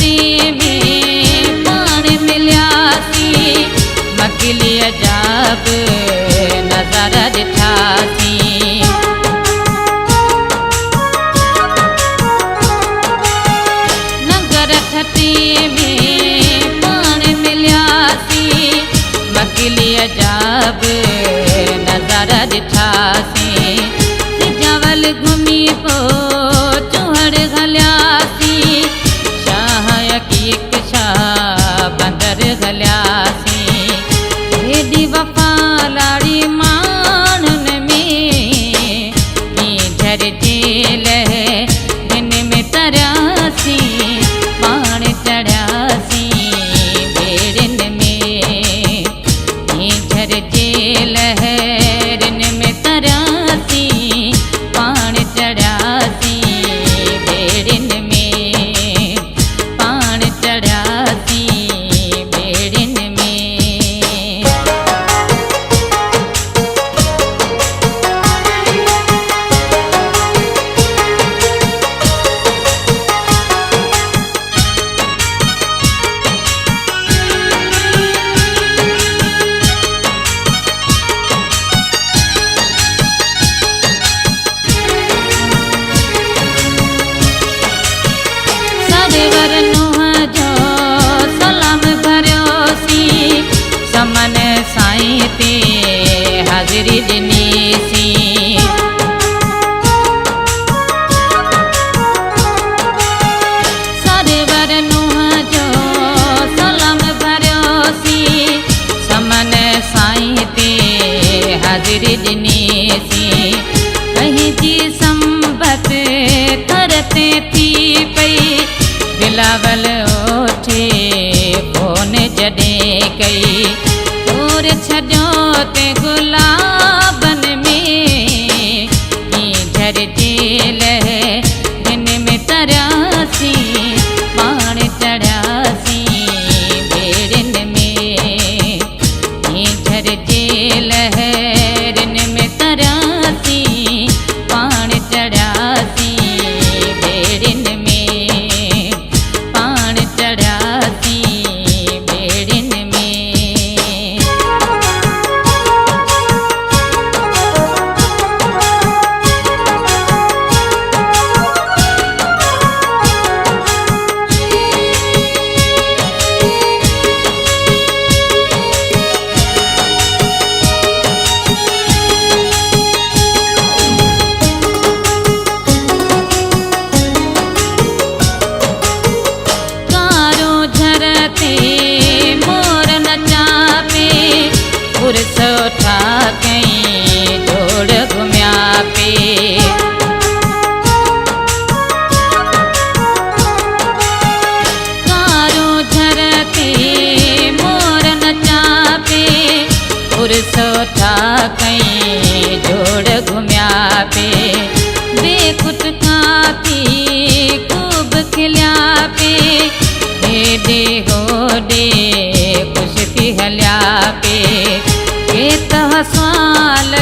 छटी में पाण मिलियासी मकिली अजाब नज़ारा ॾिठासी नगर छटी में पाण मिलियासी मकिली अजाब नज़ारा ॾिठासी सिजावल घुमी पो चूहड़ घलियासी शाह यकीक शाह बंदर घलियासी हेॾी वफ़ा लाड़ी माण्हुन में नीझर जेल हिन में तरियासी पाण चढ़ियासी बेड़िन में नीझर जेल हिन में तरियासी पाण चढ़ियासी बेड़िन में पाण चढ़ियासी बेड़िन में सरवर नुंहं जो सलाम भरियोसी समन साईं ते हाज़िरी ॾिनीसी सरवर नुंहं जो सलाम भरियोसी समन साईं ते हाज़िरी ॾिनीसी पंहिंजी संबत थर ते थी पई बिलावल ओठे फोन जॾहिं कई तोर छॾियो ते गुलाबन में नीझर जेल हिन में तरियासी पाण चढ़ियासी बेड़िन में नीझर जेल हिन में तरियासी पाण चढ़ियासी बेड़िन में पाण चढ़ियासी बेड़िन में कारो झरते मोर नचा पे पुरसो ठा कई जोड़ घुमिया पे कारो झरते मोर नचा पे पुरसो ठा कई जोड़ घुमिया पे बेकुट काती खूब खिलिया पे हेॾे होॾे ख़ुशि थी हलिया पे के तह सवाल